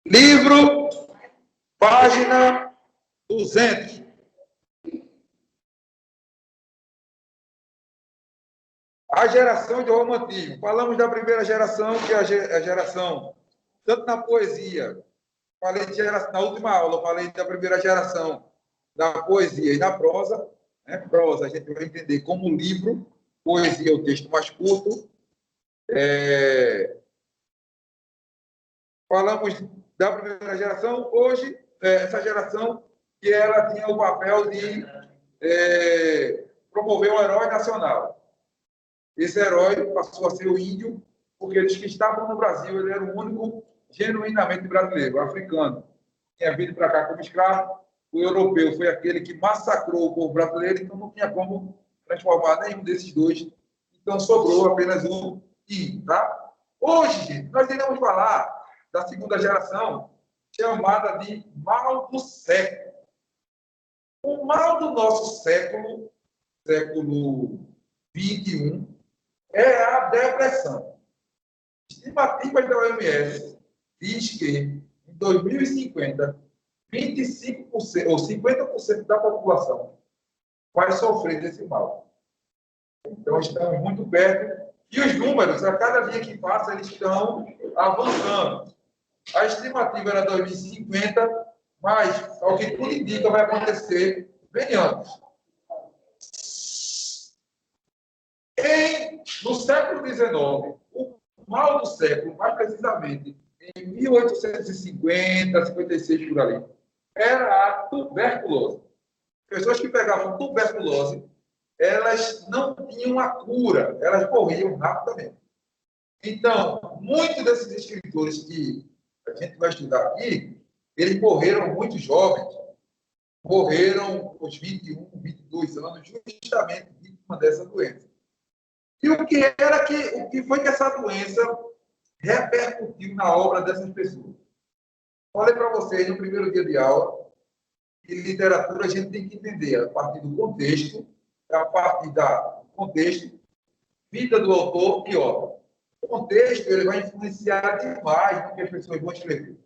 Livro, página 200. A geração de Roma Antigo. Falamos da primeira geração, que é a geração, tanto na poesia, falei de geração, na última aula, falei da primeira geração da poesia e da prosa. Né? Prosa, a gente vai entender como livro, poesia é o texto mais curto. Falamos da primeira geração, hoje, essa geração que ela tinha o papel de promover um herói nacional. Esse herói passou a ser o índio, porque eles que estavam no Brasil, ele era o único genuinamente brasileiro, o africano. Tinha vindo para cá como escravo, o europeu foi aquele que massacrou o povo brasileiro, então não tinha como transformar nenhum desses dois. Então sobrou apenas um índio, tá? Hoje, gente, nós iremos falar da segunda geração, chamada de mal do século. O mal do nosso século XXI, é a depressão. Estimativas da OMS diz que, em 2050, 25% ou 50% da população vai sofrer desse mal. Então, estamos muito perto. E os números, a cada dia que passa, eles estão avançando. A estimativa era 2050, mas, ao que tudo indica, vai acontecer bem antes. No século XIX, o mal do século, mais precisamente, em 1850, 56, por ali, era a tuberculose. Pessoas que pegavam tuberculose, elas não tinham a cura, elas morriam rapidamente. Então, muitos desses escritores que a gente vai estudar aqui, eles morreram muito jovens, morreram aos 21, 22 anos, justamente vítima dessa doença. E o que foi que essa doença repercutiu na obra dessas pessoas? Falei para vocês no primeiro dia de aula que literatura a gente tem que entender a partir do contexto, vida do autor e obra. O contexto ele vai influenciar demais no que as pessoas vão escrever.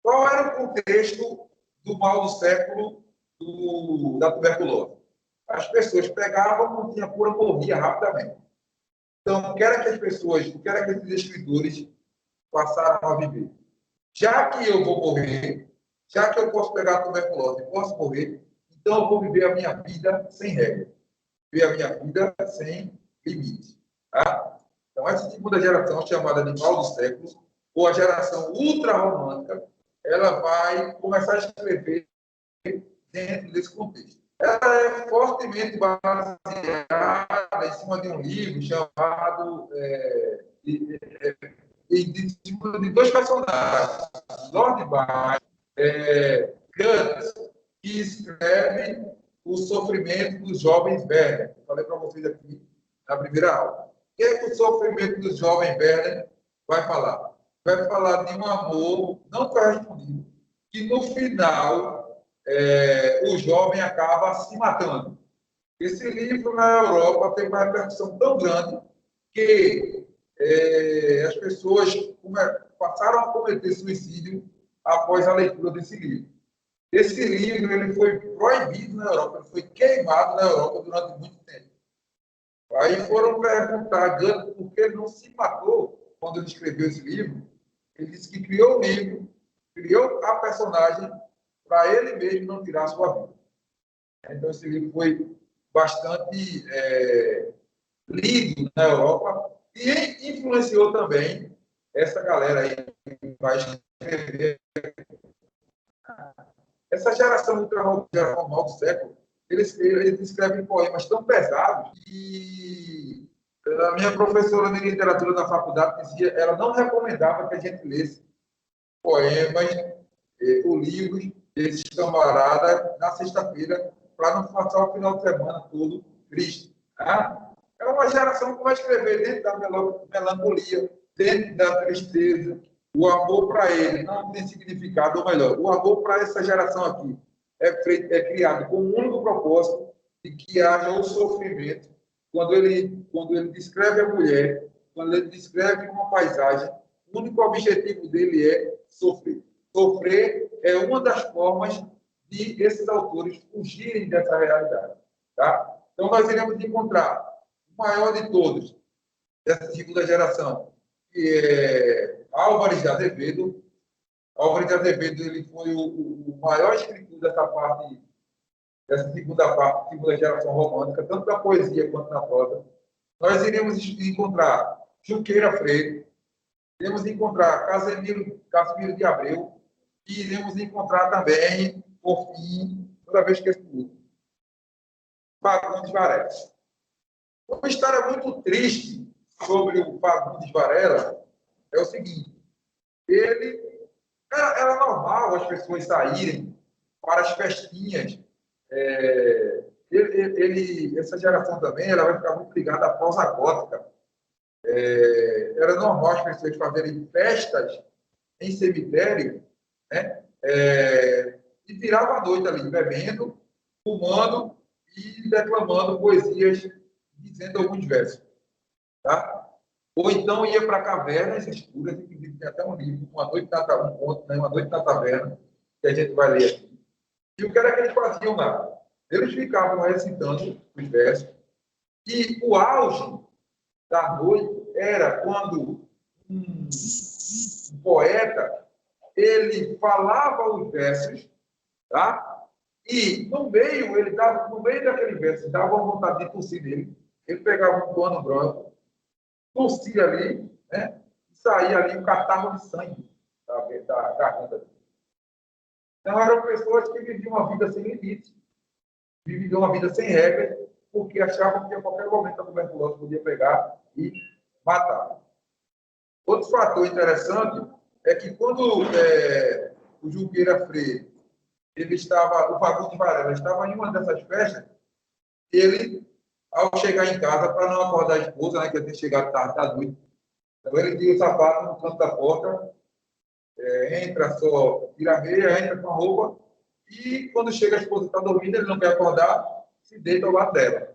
Qual era o contexto do mal do século da tuberculose? As pessoas pegavam, não tinha cura, morria rapidamente. Então, o que era que esses escritores passaram a viver? Já que eu vou morrer, já que eu posso pegar a tuberculose e posso morrer, então eu vou viver a minha vida sem regra. Viver a minha vida sem limite. Tá? Então, essa segunda geração, chamada de mal dos séculos, ou a geração ultra-romântica, ela vai começar a escrever dentro desse contexto. Ela é fortemente baseada em cima de um livro chamado de dois personagens, Lord Byron, Guts, que escreve O Sofrimento dos Jovens Werner. Falei para vocês aqui na primeira aula. O que é que o sofrimento dos jovens Werner vai falar? Vai falar de um amor não correspondido, que no final o jovem acaba se matando. Esse livro na Europa tem uma repercussão tão grande que as pessoas passaram a cometer suicídio após a leitura desse livro. Esse livro ele foi proibido na Europa, ele foi queimado na Europa durante muito tempo. Aí foram perguntar a Goethe por que ele não se matou quando ele escreveu esse livro. Ele disse que criou o livro, criou a personagem para ele mesmo não tirar a sua vida. Então, esse livro foi bastante lido na Europa e influenciou também essa galera aí que vai escrever. Essa geração ultra-normal do século, eles escrevem poemas tão pesados que a minha professora de literatura da faculdade dizia, ela não recomendava que a gente lesse poemas ou livros desses camaradas na sexta-feira para não passar o final de semana todo triste. Tá? É uma geração que vai escrever dentro da melancolia, dentro da tristeza. O amor para ele não tem significado, ou melhor, o amor para essa geração aqui é criado com o único propósito de que haja o sofrimento. Quando ele descreve a mulher, quando ele descreve uma paisagem, o único objetivo dele é sofrer. Sofrer é uma das formas de esses autores fugirem dessa realidade. Tá? Então, nós iremos encontrar o maior de todos, dessa segunda geração, que é Álvares de Azevedo. Álvares de Azevedo ele foi o maior escritor dessa parte, dessa segunda geração romântica, tanto na poesia quanto na prosa. Nós iremos encontrar Junqueira Freire, iremos encontrar Casimiro de Abreu, e iremos encontrar também, por fim, toda vez que escuto, Fagundes Varela. Uma história muito triste sobre o Fagundes Varela é o seguinte: era normal as pessoas saírem para as festinhas. Essa geração também ela vai ficar muito ligada à prosa gótica. Era normal as pessoas fazerem festas em cemitério, né? E virava a noite ali, bebendo, fumando e declamando poesias, dizendo alguns versos. Tá? Ou então ia para cavernas escuras, inclusive tem até um livro, Uma Noite na Taverna, que a gente vai ler aqui. E o que era que eles faziam lá? Eles ficavam recitando os versos, e o auge da noite era quando um poeta ele falava os versos, tá? E no meio daquele verso, dava uma vontade de tossir nele. Ele pegava um pano branco, tossia ali, né? E saía ali um catarro de sangue da garganta dele. Então, eram pessoas que viviam uma vida sem limite, viviam uma vida sem regras, porque achavam que a qualquer momento a tuberculose podia pegar e matar. Outro fator interessante é que quando o Junqueira Freire, o Fagundes Varela estava em uma dessas festas, ele, ao chegar em casa, para não acordar a esposa, né, que ele tinha chegado tarde da noite, então ele tira o sapato no canto da porta, entra só, tira a meia, entra com a roupa, e quando chega a esposa está dormindo, ele não quer acordar, se deita ao lado dela.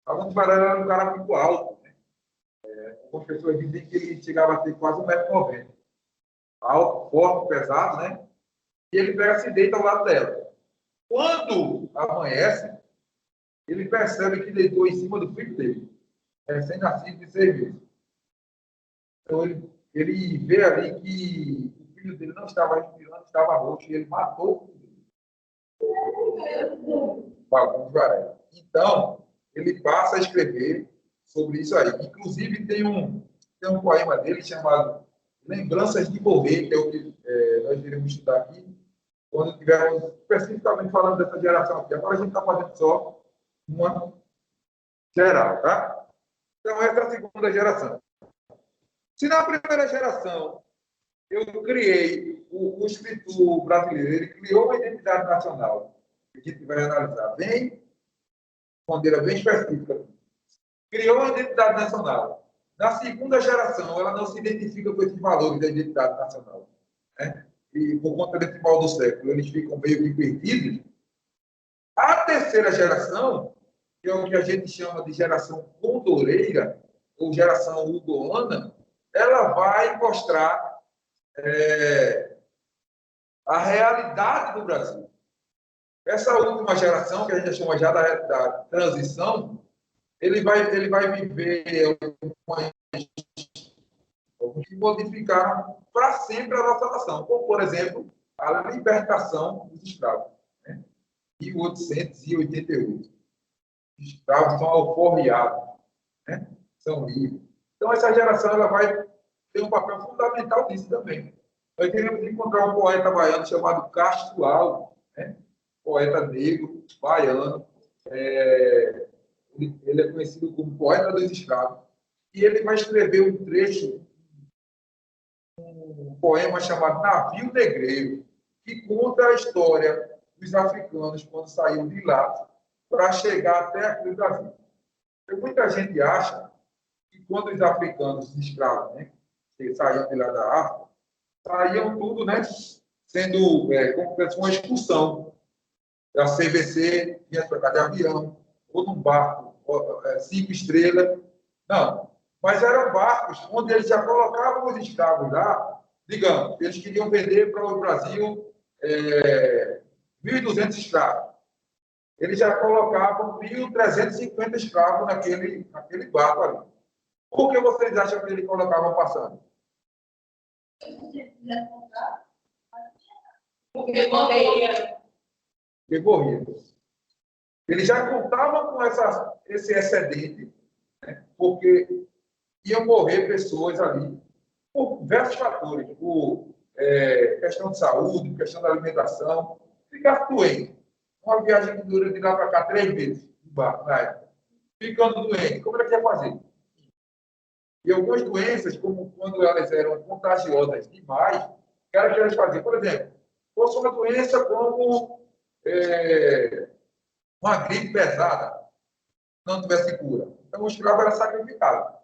Fagundes Varela era um cara muito alto, né? Algumas pessoas dizem que ele chegava a ter quase 1,90 m. Alto, forte, pesado, né? E ele pega, se deita ao lado dela. Quando amanhece, ele percebe que deitou em cima do filho dele, recém-nascido de 6 meses. Então, ele vê ali que o filho dele não estava respirando, estava roxo, e ele matou o filho dele. Fagundes Varela. Então, ele passa a escrever sobre isso aí. Inclusive, tem um poema dele chamado Lembranças de Morrer, que é o que nós iremos estudar aqui, quando estivermos especificamente falando dessa geração aqui. Agora a gente está fazendo só uma geral, tá? Então, essa é a segunda geração. Se na primeira geração eu criei, o escritor brasileiro, ele criou uma identidade nacional, que a gente vai analisar bem, de maneira bem específica. Criou uma identidade nacional. Na segunda geração, ela não se identifica com esses valores da identidade nacional, né? E por conta desse mal do século, eles ficam meio que perdidos. A terceira geração, que é o que a gente chama de geração condoreira, ou geração hugoana, ela vai mostrar a realidade do Brasil. Essa última geração, que a gente chama já da transição, ele vai viver que modificaram para sempre a nossa nação, como, por exemplo, a libertação dos escravos, né? Em 1888. Os escravos são alforriados, né? São livres. Então, essa geração ela vai ter um papel fundamental nisso também. Nós queremos encontrar um poeta baiano chamado Castro Alves, né? Poeta negro, baiano. Ele é conhecido como poeta dos escravos. E ele vai escrever um trecho, um poema chamado Navio Negreiro, que conta a história dos africanos quando saíram de lá para chegar até aqui no Brasil. Então, muita gente acha que quando os africanos, os escravos, né, que saíam de lá da África, saíam tudo, né, sendo como se fosse uma expulsão da CVC, ia trocar de avião, ou num barco 5 estrelas. Não. Mas eram barcos onde eles já colocavam os escravos lá, digamos, eles queriam vender para o Brasil 1.200 escravos. Eles já colocavam 1.350 escravos naquele barco ali. Por que vocês acham que eles colocavam passando? Porque morreria. Porque morria. Eles já contavam com esse excedente, né? Porque iam morrer pessoas ali por diversos fatores, por questão de saúde, questão da alimentação, ficar doente. Uma viagem que dura de lá para cá 3 meses, de barco, na época. Ficando doente, como é que ia fazer? E algumas doenças, como quando elas eram contagiosas demais, o que elas faziam? Por exemplo, fosse uma doença como uma gripe pesada, não tivesse cura. Então, o escravo era sacrificado.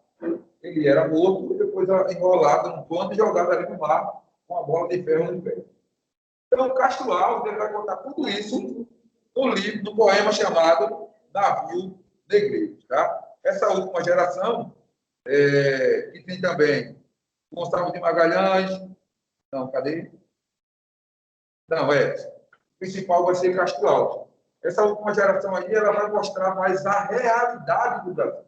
Ele era morto e depois enrolado num pano e jogado ali no mar com a bola de ferro no pé. Então, o Castro Alves ele vai contar tudo isso no livro, no poema chamado Navio Negreiro. Tá? Essa última geração, que tem também Gonçalves de Magalhães. Não, cadê? Não, o principal vai ser Castro Alves. Essa última geração aí, ela vai mostrar mais a realidade do Brasil.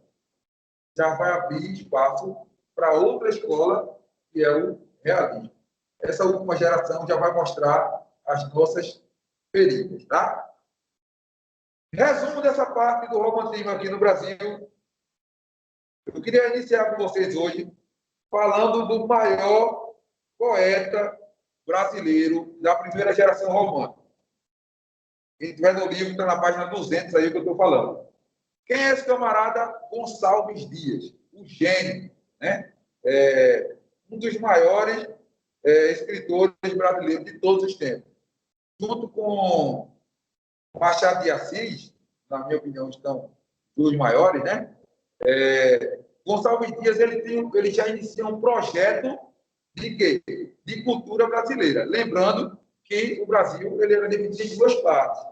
Já vai abrir espaço para outra escola, que é o realismo. Essa última geração já vai mostrar as nossas feridas, tá? Resumo dessa parte do romantismo aqui no Brasil. Eu queria iniciar com vocês hoje falando do maior poeta brasileiro da primeira geração romântica. Quem tiver no livro, está na página 200 aí que eu estou falando. Quem é esse camarada? Gonçalves Dias, o gênio, né? Um dos maiores escritores brasileiros de todos os tempos. Junto com Machado de Assis, na minha opinião, estão os maiores, né? Gonçalves Dias ele já inicia um projeto de quê? De cultura brasileira. Lembrando que o Brasil ele era dividido em duas partes.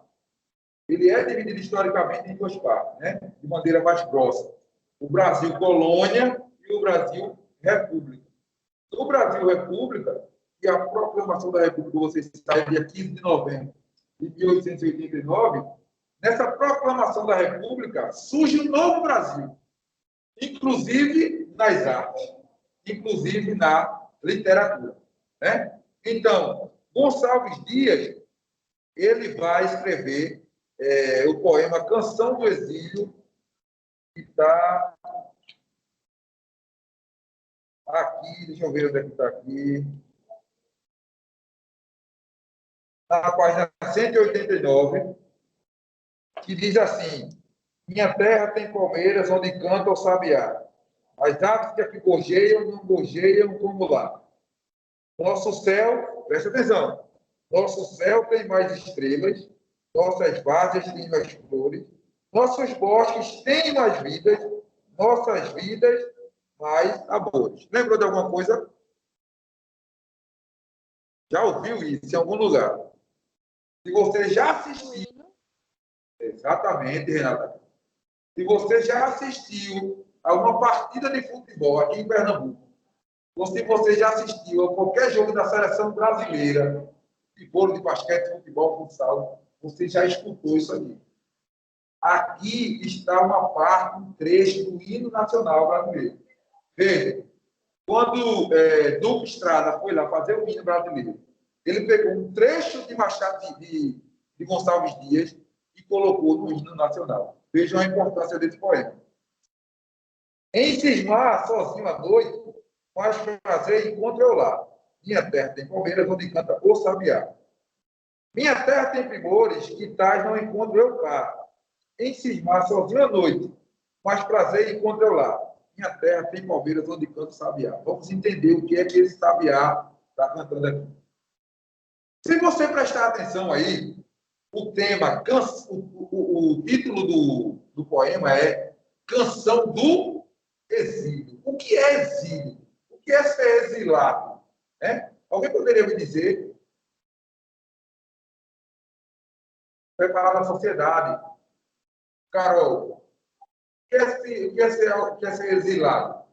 Ele é dividido historicamente em duas partes, né? De maneira mais grossa. O Brasil colônia e o Brasil república. No Brasil república, que a proclamação da república, vocês sabem, dia 15 de novembro de 1889, nessa proclamação da república surge um novo Brasil, inclusive nas artes, inclusive na literatura, né? Então, Gonçalves Dias, ele vai escrever o poema Canção do Exílio, que está aqui, deixa eu ver onde é que está aqui, na página 189, que diz assim: minha terra tem palmeiras onde canta o sabiá. As aves que aqui gorjeiam, não gorjeiam como lá. Nosso céu, presta atenção, nosso céu tem mais estrelas, nossas várzeas têm mais flores, nossos bosques têm mais vidas, nossas vidas mais amores. Lembrou de alguma coisa? Já ouviu isso em algum lugar? Se você já assistiu, exatamente, Renata. Se você já assistiu a uma partida de futebol aqui em Pernambuco, ou se você já assistiu a qualquer jogo da seleção brasileira, de vôlei, de basquete, futebol, futsal, você já escutou isso aqui. Aqui está uma parte, um trecho do hino nacional brasileiro. Veja, quando Duque Estrada foi lá fazer o hino brasileiro, ele pegou um trecho de Machado de Gonçalves Dias e colocou no hino nacional. Vejam a importância desse poema. Em cismar sozinho à noite, mais prazer encontro eu lá. Minha terra tem palmeiras onde canta o sabiá. Minha terra tem primores que tais não encontro eu cá. Em cismar sozinho à noite, mais prazer encontro eu lá. Minha terra tem palmeiras onde canta o sabiá. Vamos entender o que é que esse sabiá está cantando aqui. Se você prestar atenção aí, o tema, o título do poema é Canção do Exílio. O que é exílio? O que é ser exilado? Alguém poderia me dizer? Preparar a sociedade. Carol, o que é ser exilado?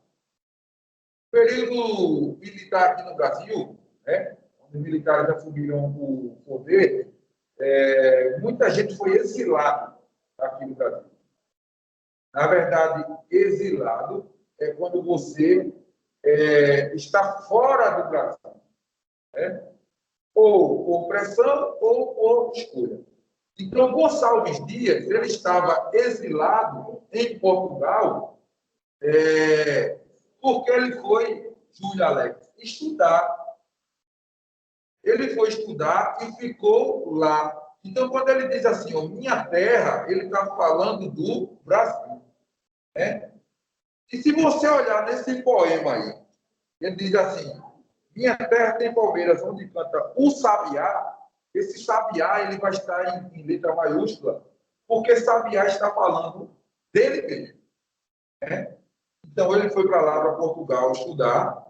período militar aqui no Brasil, né, onde os militares assumiram o poder, muita gente foi exilada aqui no Brasil. Na verdade, exilado é quando você está fora do Brasil, né? Ou por pressão ou por escolha. Então, Gonçalves Dias, ele estava exilado em Portugal, porque ele foi, Júlio Alex, estudar. Ele foi estudar e ficou lá. Então, quando ele diz assim, ó, minha terra, ele está falando do Brasil, né? E se você olhar nesse poema aí, ele diz assim, minha terra tem palmeiras onde canta o sabiá. Esse sabiá ele vai estar em letra maiúscula, porque sabiá está falando dele mesmo, né? Então, ele foi para lá, para Portugal, estudar,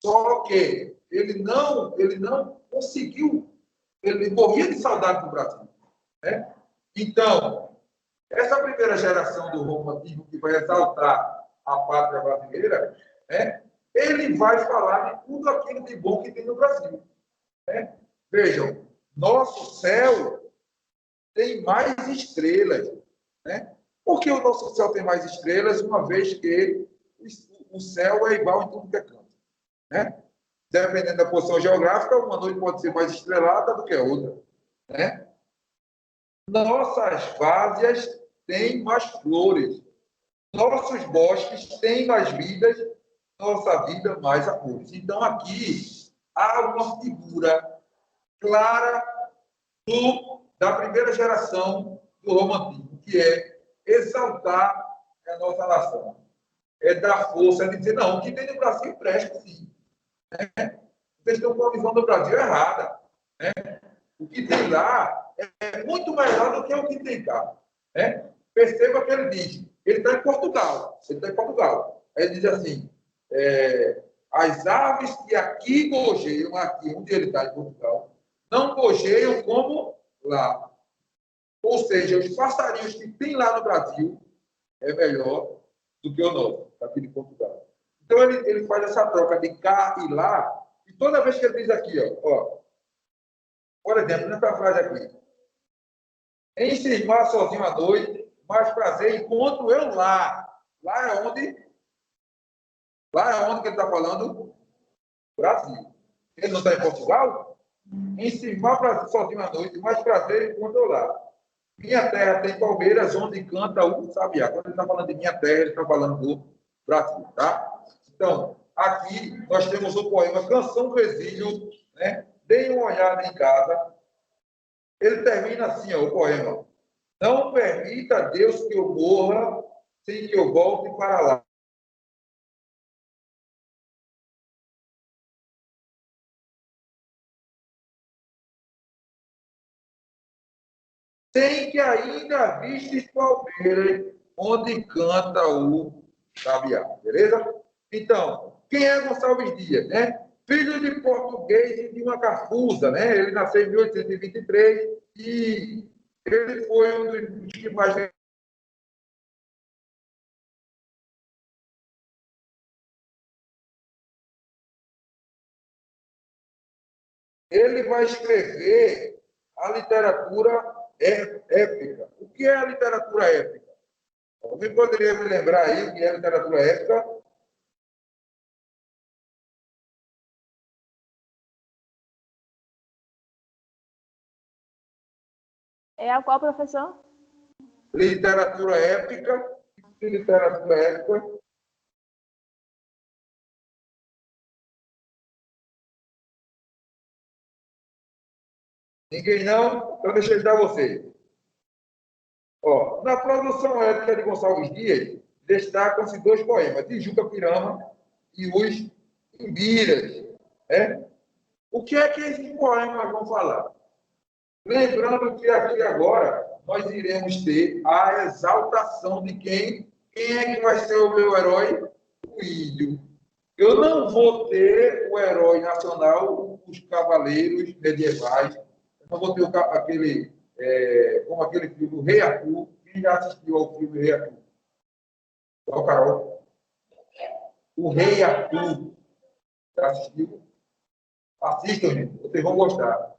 só que ele não conseguiu, ele morria de saudade do Brasil, né? Então, essa primeira geração do romantismo que vai exaltar a pátria brasileira, né? Ele vai falar de tudo aquilo de bom que tem no Brasil, né? Vejam, nosso céu tem mais estrelas, né? Por que o nosso céu tem mais estrelas, uma vez que o céu é igual em tudo que é canto, né? Dependendo da posição geográfica, uma noite pode ser mais estrelada do que a outra, né? Nossas várzeas têm mais flores, nossos bosques têm mais vidas, nossa vida mais amores. Então, aqui há uma figura clara da primeira geração do romantismo, que é exaltar a nossa nação, é dar força, é dizer, não, o que tem no Brasil presta, sim. Vocês estão com a visão do Brasil errada, né? O que tem lá é muito melhor do que o que tem cá, né? Perceba que ele diz, ele está em Portugal, Aí ele diz assim, as aves que aqui gojeiam, aqui onde ele está em Portugal, não gojeiam como lá. Ou seja, os passarinhos que tem lá no Brasil é melhor do que o nosso, aqui de Portugal. Então, ele faz essa troca de cá e lá, e toda vez que ele diz aqui, ó, por exemplo, nessa frase aqui, em cismar sozinho à noite, mais prazer encontro eu lá. Lá é onde? Lá é onde que ele está falando? Brasil. Ele não está em Portugal? Em cismar sozinho à noite, mais prazer encontro eu lá. Minha terra tem palmeiras onde canta o sabiá. Quando ele está falando de minha terra, ele está falando do Brasil, tá? Então, aqui nós temos o poema Canção do Exílio, né? Deem uma olhada em casa. Ele termina assim, ó, o poema. Não permita a Deus que eu morra sem que eu volte para lá. Sem que ainda vistes palmeiras onde canta o sabiá. Beleza? Então, quem é Gonçalves Dias, né? Filho de português e de uma cafusa, né? Ele nasceu em 1823 e ele foi um dos que mais ele vai escrever a literatura épica. O que é a literatura épica? Alguém poderia me lembrar aí o que é a literatura épica? É a qual, professor? Literatura épica. Literatura épica. Ninguém não? Então deixa eu dar a vocês. Ó, na produção épica de Gonçalves Dias, destacam-se dois poemas, Tijuca Pirama e os Imbiras. Né? O que é que esses poemas vão falar? Lembrando que aqui agora nós iremos ter a exaltação de quem? Quem é que vai ser o meu herói? O índio. Eu não vou ter o herói nacional, os cavaleiros medievais. Eu não vou ter aquele, como aquele filme, o Rei Arthur. Quem já assistiu ao filme Rei Arthur? Ó, Carol. O Rei Arthur. Já assistiu? Assistam, gente. Vocês vão gostar.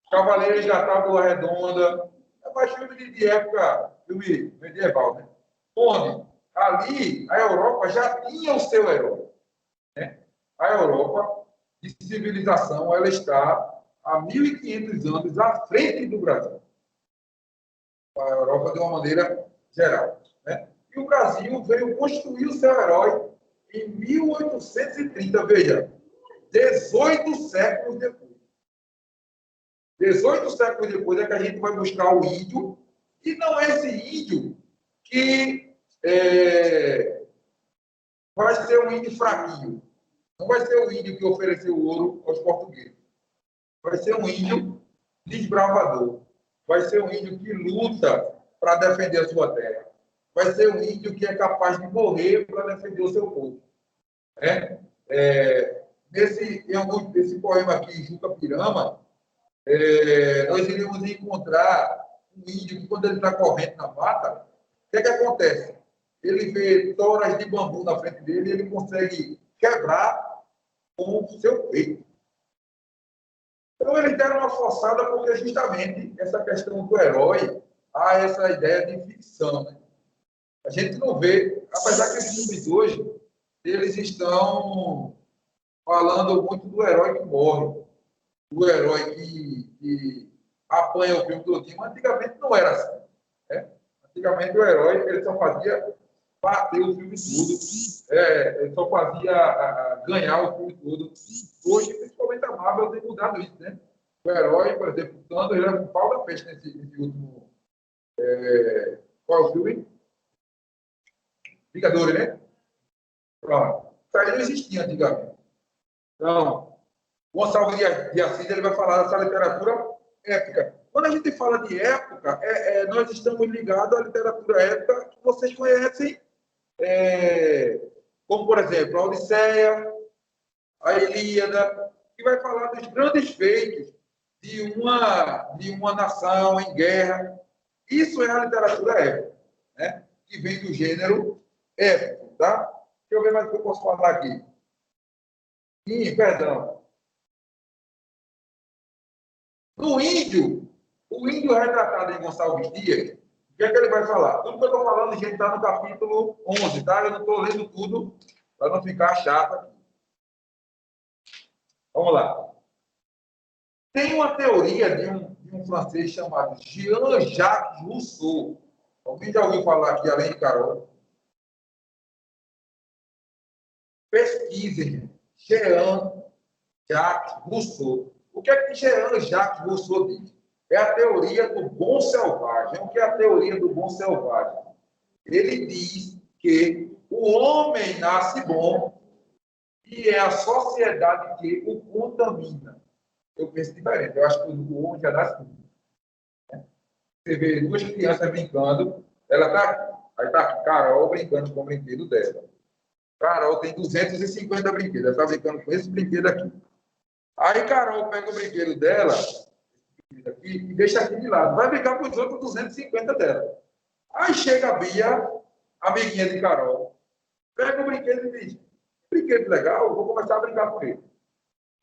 Cavaleiro Engatado da Redonda. É mais filme de época, filme medieval, né? Onde ali a Europa já tinha o seu herói. Né? A Europa, de civilização, ela está há 1.500 anos à frente do Brasil. A Europa de uma maneira geral. Né? E o Brasil veio construir o seu herói em 1830, veja, 18 séculos depois. 18 séculos depois é que a gente vai buscar o índio, e não é esse índio que vai ser um índio fraquinho. Não vai ser o índio que ofereceu ouro aos portugueses. Vai ser um índio desbravador. Vai ser um índio que luta para defender a sua terra. Vai ser um índio que é capaz de morrer para defender o seu povo. Nesse poema aqui, Juca Pirama, nós iríamos encontrar um índio que, quando ele está correndo na mata, o que acontece? Ele vê toras de bambu na frente dele e ele consegue quebrar com o seu peito. Então, ele deram uma forçada porque, justamente, essa questão do herói, há essa ideia de ficção. Né? A gente não vê, apesar que os filmes hoje, eles estão falando muito do herói que morre, do herói que apanha o filme todinho, mas antigamente não era assim. Né? Antigamente o herói ele só fazia bater o filme todo, ele só fazia ganhar o filme todo. Hoje, principalmente a Marvel tem mudado isso, né? O herói, por exemplo, o Thanos, ele era um pau da peixe nesse último... qual é o filme? Vingadores, né? Pronto. Isso aí não existia antigamente. Então, Gonçalves de Assis ele vai falar dessa literatura épica. Quando a gente fala de época, nós estamos ligados à literatura épica que vocês conhecem, como, por exemplo, a Odisseia, a Ilíada, que vai falar dos grandes feitos de uma nação em guerra. Isso é a literatura épica, né? Que vem do gênero épico. Tá? Deixa eu ver mais o que eu posso falar aqui. Perdão. No índio, o índio retratado em Gonçalves Dias, o que é que ele vai falar? Tudo que eu estou falando, gente, está no capítulo 11, tá? Eu não estou lendo tudo para não ficar chato aqui. Vamos lá. Tem uma teoria de um francês chamado Jean-Jacques Rousseau. Alguém já ouviu falar aqui, além de Carol? Pesquisem. Jean-Jacques Rousseau. O que é que Jean-Jacques Rousseau diz? É a teoria do bom selvagem. O que é a teoria do bom selvagem? Ele diz que o homem nasce bom e é a sociedade que o contamina. Eu penso diferente. Eu acho que o homem já nasce bom. Você vê duas crianças brincando, ela está aqui. Aí está Carol brincando com o brinquedo dela. Carol tem 250 brinquedos, ela está brincando com esse brinquedo aqui. Aí Carol pega o brinquedo dela aqui, e deixa aqui de lado. Vai brincar com os outros 250 dela. Aí chega a Bia, amiguinha de Carol, pega o brinquedo e diz: brinquedo legal, eu vou começar a brincar com ele.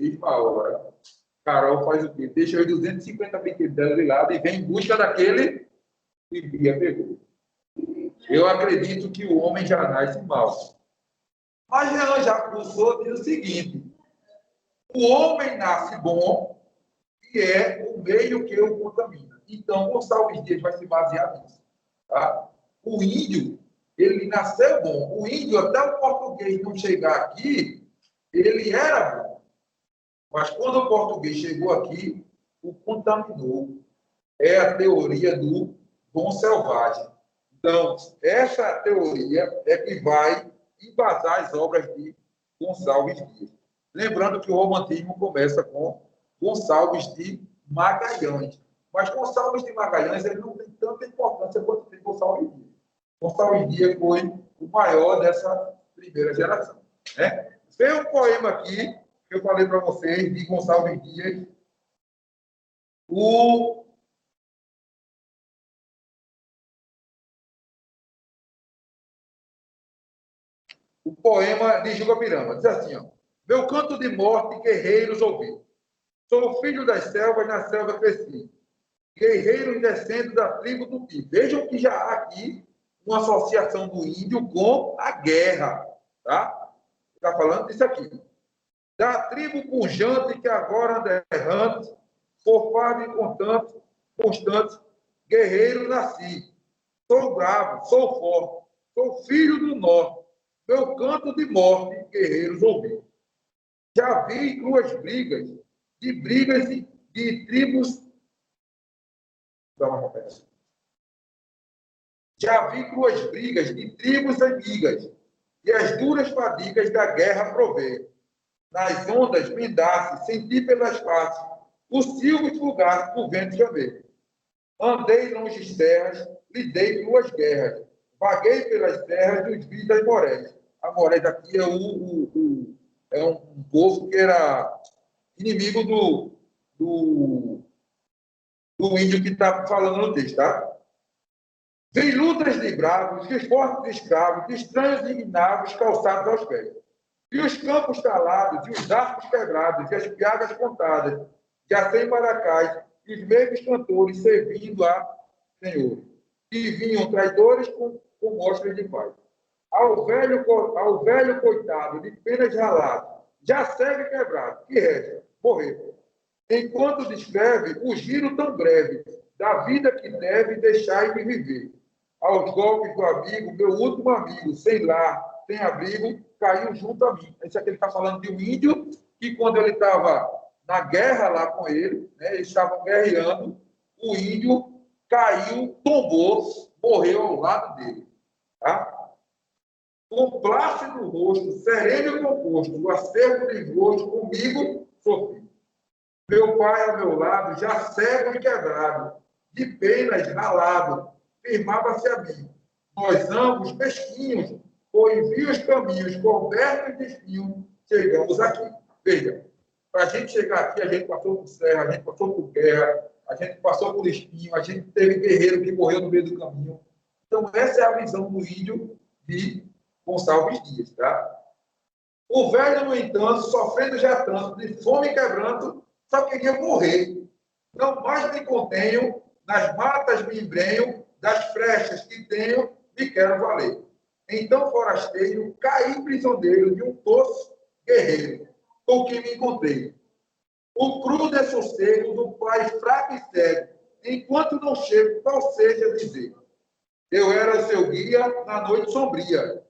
E uma hora, Carol faz o quê? Deixa os 250 brinquedos dela de lado e vem em busca daquele que Bia pegou. Eu acredito que o homem já nasce mal. Mas Jean-Jacques Rousseau diz o seguinte: o homem nasce bom e é o meio que o contamina. Então, Gonçalves Dias vai se basear nisso. Tá? O índio, ele nasceu bom. O índio, até o português não chegar aqui, ele era bom. Mas quando o português chegou aqui, o contaminou. É a teoria do bom selvagem. Então, essa teoria é que vai embasar as obras de Gonçalves Dias. Lembrando que o romantismo começa com Gonçalves de Magalhães. Mas Gonçalves de Magalhães ele não tem tanta importância quanto tem Gonçalves Dias. Gonçalves Dias foi o maior dessa primeira geração. Né? Tem um poema aqui que eu falei para vocês, de Gonçalves Dias. o poema de Juba Pirama. Diz assim, ó. Meu canto de morte, guerreiros ouvi. Sou filho das selvas, na selva cresci. Guerreiros descendo da tribo do Tupi. Vejam que já há aqui uma associação do índio com a guerra. Tá? Está falando disso aqui. Da tribo pujante que agora anda errante, forfado e constante, guerreiro nasci. Sou bravo, sou forte, sou filho do norte. Meu canto de morte, guerreiros ouvi. Já vi cruas brigas, de tribos. Já vi cruas brigas de tribos amigas, e as duras fadigas da guerra provei. Nas ondas, mendace, senti pelas faces, os silvos fugaces do vento chamei. Andei longe terras, lidei cruas guerras, vaguei pelas terras dos vi das moréis. A moré daqui é um povo que era inimigo do índio que está falando no texto, tá? Vi lutas de bravos, de fortes escravos, de estranhos ignados calçados aos pés. Vi os campos talados, e os arcos quebrados, e as piagas contadas, já sem maracás, e os meigos cantores servindo a Senhor. E vinham traidores com mostras de paz. Ao velho coitado, de penas raladas, já segue quebrado, que resta? Morrer. Enquanto descreve o giro tão breve da vida que deve deixar de viver. Aos golpes do amigo, meu último amigo, sem lar, sem abrigo, caiu junto a mim. Esse aqui ele está falando de um índio que, quando ele estava na guerra lá com ele, né, eles estavam guerreando, o índio caiu, tombou, morreu ao lado dele. Tá? Com plácido rosto, sereno e composto, o acervo de gosto, comigo sofri. Meu pai ao meu lado, já cego e quebrado, de penas ralado, firmava-se a mim. Nós ambos, mesquinhos, por envios caminhos, cobertos de espinho, chegamos aqui. Veja, para a gente chegar aqui, a gente passou por serra, a gente passou por guerra, a gente passou por espinho, a gente teve guerreiro que morreu no meio do caminho. Então, essa é a visão do índio de Gonçalves Dias, tá? O velho, no entanto, sofrendo já tanto, de fome e quebranto, só queria morrer. Não mais me contenho, nas matas me embrenho, das flechas que tenho, me quero valer. Então, forasteiro, caí prisioneiro de um tosso guerreiro, com quem me encontrei. O crudo é sossego do pai fraco e cego, enquanto não chego, qual seja dizer. Eu era seu guia na noite sombria,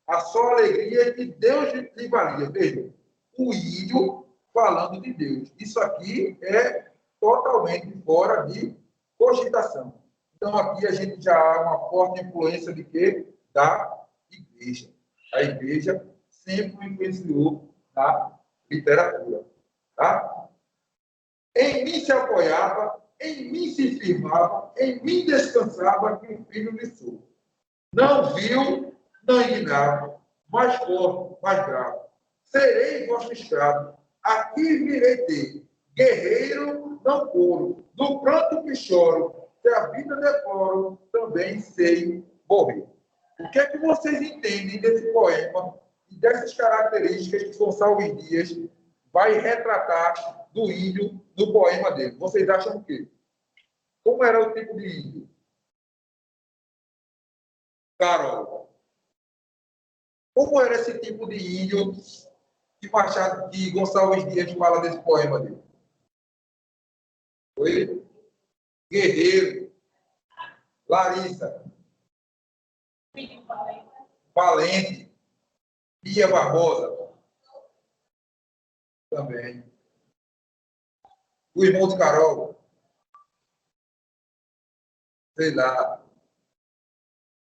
a só alegria que Deus lhe valia. Veja, o índio falando de Deus. Isso aqui é totalmente fora de cogitação. Então, aqui a gente já há uma forte influência de quê? Da igreja. A igreja sempre influenciou na literatura. Tá? Em mim se apoiava, em mim se firmava, em mim descansava que o filho lhe sou. Não viu, não indignava, mais forte, mais bravo. Serei vosso escravo, aqui virei ter, guerreiro, não coro, do pranto que choro, se a vida deploro, também sei morrer. O que é que vocês entendem desse poema e dessas características que Gonçalves Dias vai retratar do índio no poema dele? Vocês acham o quê? Como era o tipo de índio? Carol. Como era esse tipo de índio que Gonçalves Dias fala desse poema dele? Foi? Guerreiro. Larissa. Valente. Bia Barbosa. Também. O irmão de Carol. Sei lá.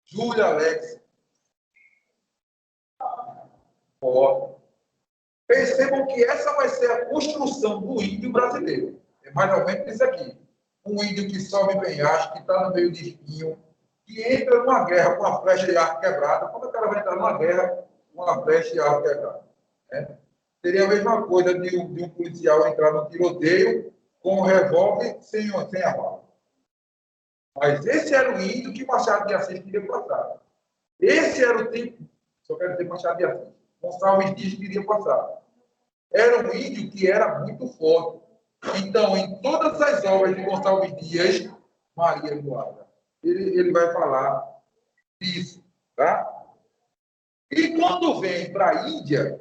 Júlia Alex. Ó. Percebam que essa vai ser a construção do índio brasileiro. É mais ou menos isso aqui. Um índio que sobe penhasco, que está no meio de espinho, que entra numa guerra com uma flecha de arco quebrada. Como o cara vai entrar numa guerra com uma flecha de arco quebrada? Né? Seria a mesma coisa de um policial entrar no tiroteio com um revólver sem a bala. Mas esse era o índio que Machado de Assis queria passar. Esse era o tipo só quero dizer Machado de Assis. Gonçalves Dias queria passar. Era um índio que era muito forte. Então, em todas as obras de Gonçalves Dias, Maria Eduarda, ele vai falar disso, tá? E quando vem para a Índia,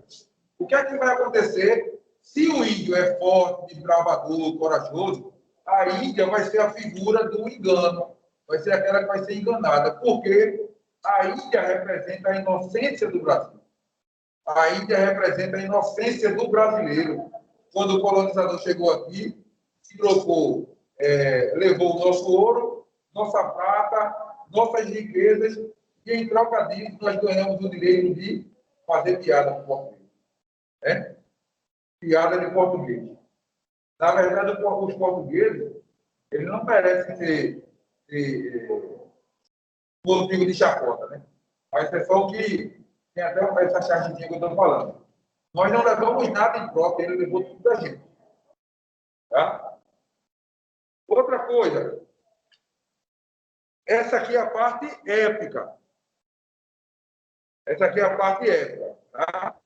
o que é que vai acontecer? Se o índio é forte, bravador, corajoso, a Índia vai ser a figura do engano, vai ser aquela que vai ser enganada, porque a Índia representa a inocência do Brasil. A Índia representa a inocência do brasileiro. Quando o colonizador chegou aqui, se trocou, levou o nosso ouro, nossa prata, nossas riquezas, e em troca disso nós ganhamos o direito de fazer piada com português. Piada de português. Na verdade, os portugueses, eles não merecem ser motivo de chacota, né? Mas é só o que tem até essa chargezinha que eu estou falando. Nós não levamos nada em troca, ele levou tudo da gente. Tá? Outra coisa. Essa aqui é a parte épica. Essa aqui é a parte épica. Tá?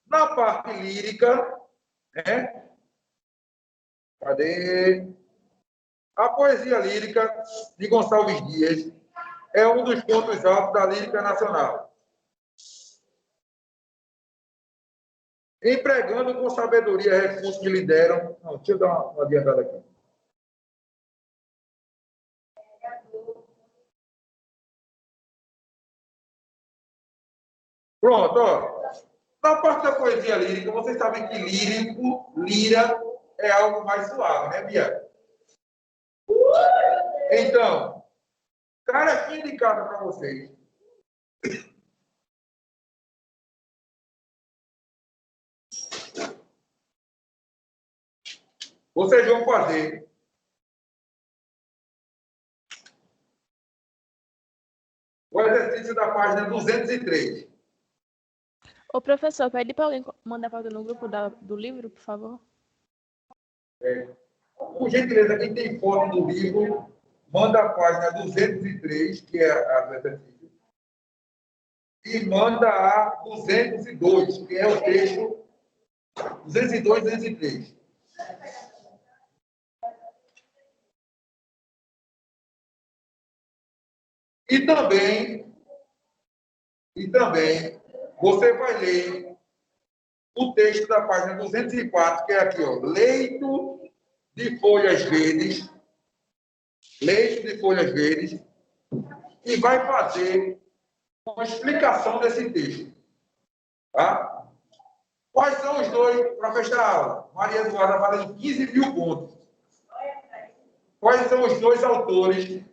Na parte lírica, né? Cadê? A poesia lírica de Gonçalves Dias é um dos pontos altos da lírica nacional. Empregando com sabedoria recursos que lhe deram... Não, deixa eu dar uma adiantada aqui. Pronto, ó. Na parte da poesia lírica, vocês sabem que lira, é algo mais suave, né, Bia? Então, carequinha de casa para vocês. Vocês vão fazer o exercício da página 203. Ô, professor, pede para alguém mandar para no grupo do livro, por favor. Por gentileza, quem tem foto do livro, manda a página 203, que é a do exercício, e manda a 202, que é o texto 202 e 203. E também, você vai ler o texto da página 204, que é aqui, ó, leito de folhas verdes, e vai fazer uma explicação desse texto. Tá? Quais são os dois, para fechar a aula? Maria Eduarda valendo 15 mil pontos. Quais são os dois autores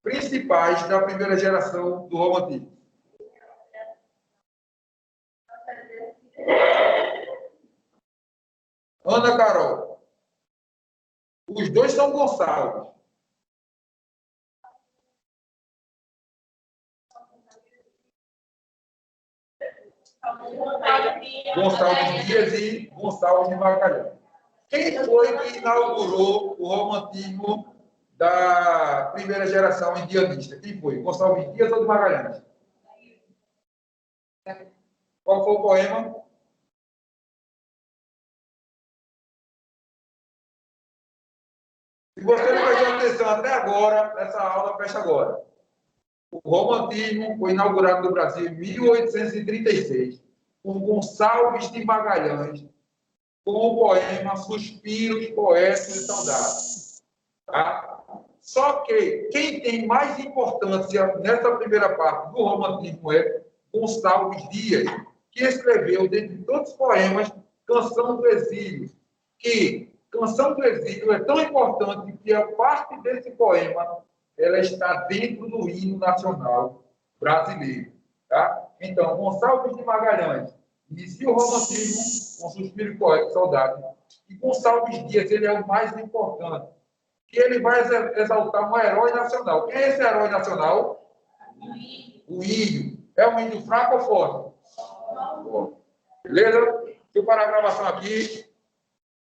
principais da primeira geração do romantismo? Ana Carol. Os dois são Gonçalves. Gonçalves Dias e Gonçalves de Magalhães. Quem foi que inaugurou o romantismo da primeira geração indianista? Quem foi? Gonçalves Dias ou de Magalhães? Qual foi o poema? Se você não prestou atenção até agora, essa aula fecha agora. O romantismo foi inaugurado no Brasil em 1836, com Gonçalves de Magalhães, com o poema Suspiros, Poetas e Saudades. Tá? Só que quem tem mais importância nessa primeira parte do romantismo é Gonçalves Dias, que escreveu, dentre todos os poemas, Canção do Exílio, que Canção do Exílio é tão importante que a parte desse poema ela está dentro do hino nacional brasileiro. Tá? Então, Gonçalves de Magalhães inicia o romantismo com Suspiro, Poeta e Saudade. E Gonçalves Dias ele é o mais importante, que ele vai exaltar um herói nacional. Quem é esse herói nacional? O índio. É um índio fraco ou forte? Beleza? Deixa eu parar a gravação aqui.